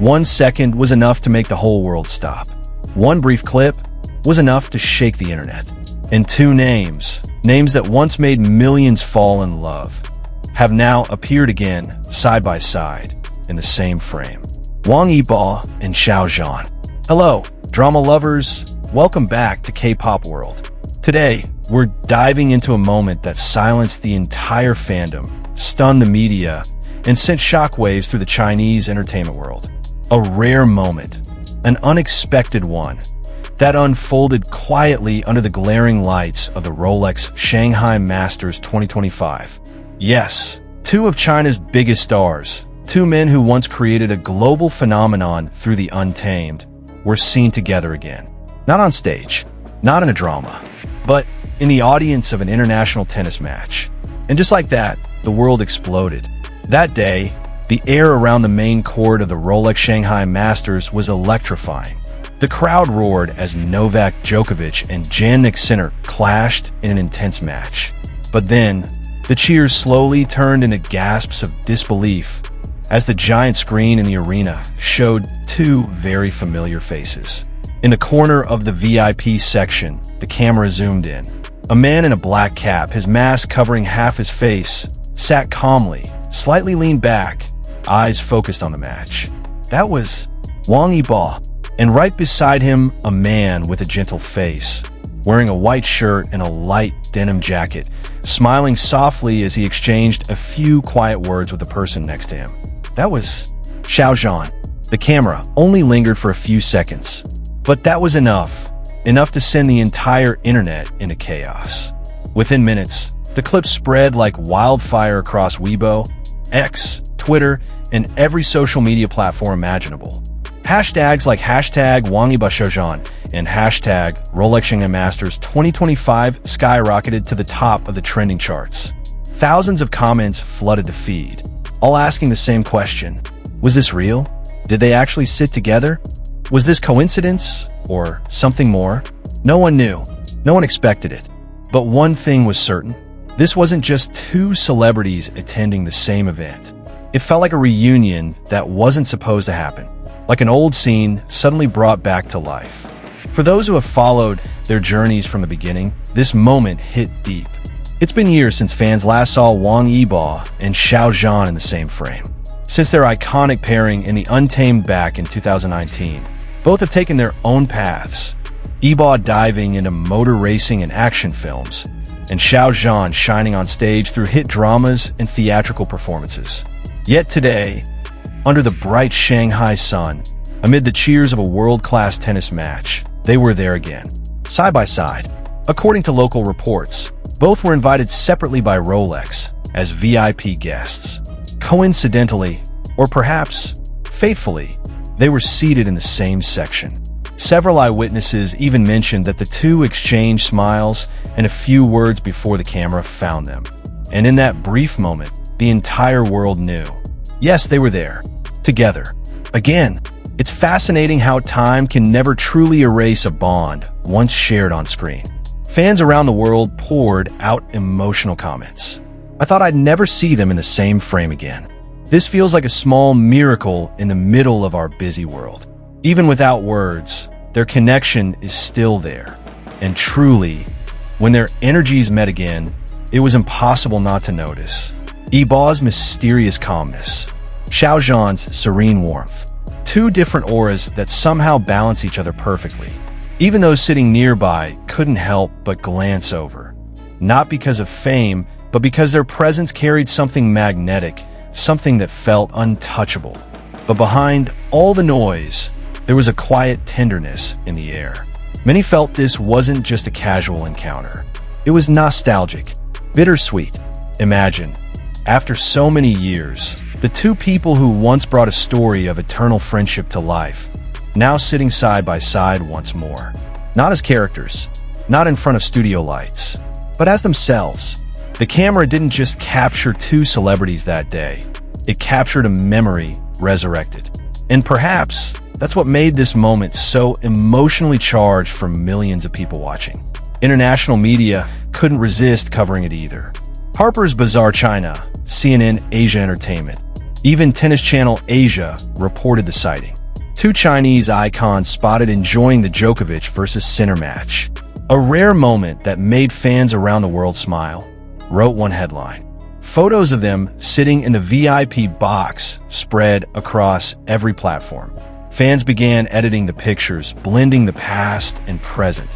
1 second was enough to make the whole world stop. One brief clip was enough to shake the internet. And two names that once made millions fall in love, have now appeared again side by side in the same frame. Wang Yibo Xiao Zhan. Hello, drama lovers. Welcome back to K-pop World. Today, we're diving into a moment that silenced the entire fandom, stunned the media, and sent shockwaves through the Chinese entertainment world. A rare moment, an unexpected one, that unfolded quietly under the glaring lights of the Rolex Shanghai Masters 2025. Yes, two of China's biggest stars, two men who once created a global phenomenon through the Untamed, were seen together again. Not on stage, not in a drama, but in the audience of an international tennis match. And just like that, the world exploded. That day, the air around the main court of the Rolex Shanghai Masters was electrifying. The crowd roared as Novak Djokovic and Jannik Sinner clashed in an intense match. But then, the cheers slowly turned into gasps of disbelief as the giant screen in the arena showed two very familiar faces. In the corner of the VIP section, the camera zoomed in. A man in a black cap, his mask covering half his face, sat calmly, slightly leaned back, eyes focused on the match. That was Wang Yibo, and right beside him, a man with a gentle face, wearing a white shirt and a light denim jacket, smiling softly as he exchanged a few quiet words with the person next to him. That was Xiao Zhan. The camera only lingered for a few seconds, but that was enough to send the entire internet into chaos. Within minutes, the clip spread like wildfire across Weibo, X, Twitter, and every social media platform imaginable. Hashtags like hashtag Wang Yibo Xiao Zhan and hashtag Rolex Shanghai Masters 2025 skyrocketed to the top of the trending charts. Thousands of comments flooded the feed, all asking the same question. Was this real? Did they actually sit together? Was this coincidence or something more? No one knew. No one expected it. But one thing was certain. This wasn't just two celebrities attending the same event. It felt like a reunion that wasn't supposed to happen. Like an old scene suddenly brought back to life. For those who have followed their journeys from the beginning, this moment hit deep. It's been years since fans last saw Wang Yibo and Xiao Zhan in the same frame. Since their iconic pairing in the Untamed back in 2019, both have taken their own paths. Yibo diving into motor racing and action films, and Xiao Zhan shining on stage through hit dramas and theatrical performances. Yet today, under the bright Shanghai sun, amid the cheers of a world-class tennis match, they were there again, side by side. According to local reports, both were invited separately by Rolex as VIP guests. Coincidentally, or perhaps fatefully, they were seated in the same section. Several eyewitnesses even mentioned that the two exchanged smiles and a few words before the camera found them. And in that brief moment, the entire world knew. Yes, they were there, together. Again, it's fascinating how time can never truly erase a bond once shared on screen. Fans around the world poured out emotional comments. I thought I'd never see them in the same frame again. This feels like a small miracle in the middle of our busy world. Even without words, their connection is still there. And truly, when their energies met again, it was impossible not to notice Yibo's mysterious calmness, Xiao Zhan's serene warmth. Two different auras that somehow balance each other perfectly. Even those sitting nearby couldn't help but glance over. Not because of fame, but because their presence carried something magnetic, something that felt untouchable. But behind all the noise, there was a quiet tenderness in the air. Many felt this wasn't just a casual encounter. It was nostalgic, bittersweet. Imagine, after so many years, the two people who once brought a story of eternal friendship to life, now sitting side by side once more. Not as characters, not in front of studio lights, but as themselves. The camera didn't just capture two celebrities that day. It captured a memory resurrected. And perhaps that's what made this moment so emotionally charged for millions of people watching. International media couldn't resist covering it either. Harper's Bazaar China, CNN Asia Entertainment, even Tennis Channel Asia reported the sighting. two Chinese icons spotted enjoying the Djokovic versus Sinner match. A rare moment that made fans around the world smile, wrote one headline. Photos of them sitting in the VIP box spread across every platform. Fans began editing the pictures, blending the past and present,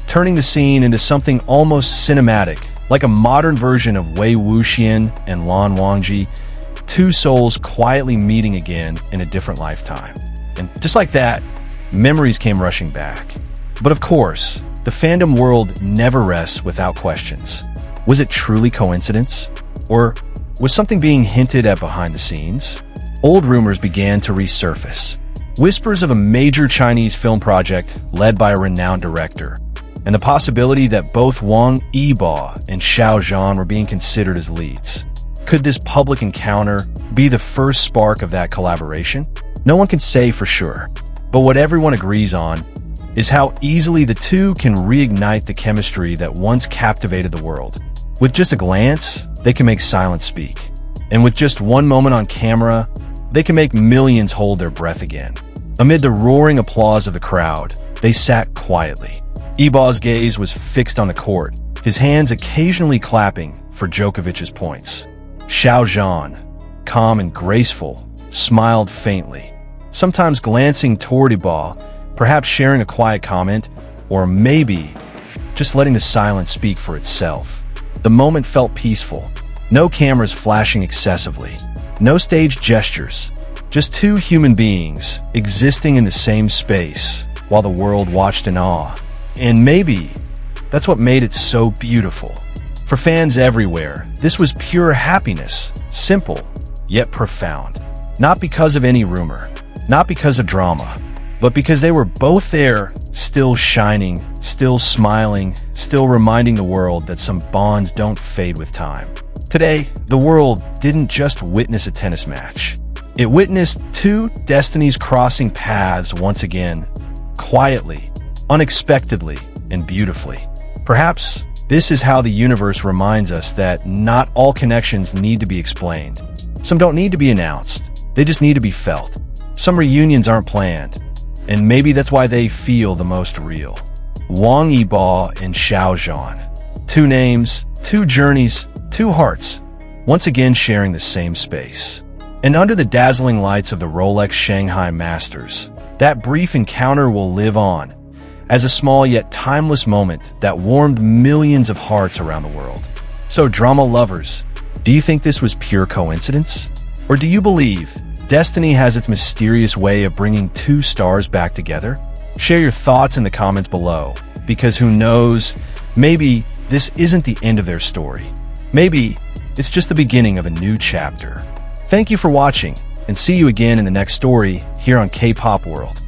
turning the scene into something almost cinematic, like a modern version of Wei Wuxian and Lan Wangji, two souls quietly meeting again in a different lifetime. And just like that, memories came rushing back. But of course, the fandom world never rests without questions. Was it truly coincidence? Or was something being hinted at behind the scenes? Old rumors began to resurface. Whispers of a major Chinese film project led by a renowned director, and the possibility that both Wang Yibo and Xiao Zhan were being considered as leads. Could this public encounter be the first spark of that collaboration? No one can say for sure, but what everyone agrees on is how easily the two can reignite the chemistry that once captivated the world. With just a glance, they can make silence speak. And with just one moment on camera, they can make millions hold their breath again. Amid the roaring applause of the crowd, they sat quietly. Yibo's gaze was fixed on the court, his hands occasionally clapping for Djokovic's points. Xiao Zhan, calm and graceful, smiled faintly, sometimes glancing toward Yibo, perhaps sharing a quiet comment, or maybe just letting the silence speak for itself. The moment felt peaceful. No cameras flashing excessively. No staged gestures. Just two human beings existing in the same space while the world watched in awe. And maybe that's what made it so beautiful. For fans everywhere, this was pure happiness. Simple, yet profound. Not because of any rumor. Not because of drama. But because they were both there, still shining, still smiling, still reminding the world that some bonds don't fade with time. Today, the world didn't just witness a tennis match. It witnessed two destinies crossing paths once again, quietly, unexpectedly, and beautifully. Perhaps this is how the universe reminds us that not all connections need to be explained. Some don't need to be announced. They just need to be felt. Some reunions aren't planned, and maybe that's why they feel the most real. Wang Yibo and Xiao Zhan. Two names, two journeys, two hearts, once again sharing the same space. And under the dazzling lights of the Rolex Shanghai Masters, that brief encounter will live on as a small yet timeless moment that warmed millions of hearts around the world. So drama lovers, do you think this was pure coincidence? Or do you believe destiny has its mysterious way of bringing two stars back together? Share your thoughts in the comments below, because who knows, maybe this isn't the end of their story. Maybe it's just the beginning of a new chapter. Thank you for watching, and see you again in the next story here on K-Pop World.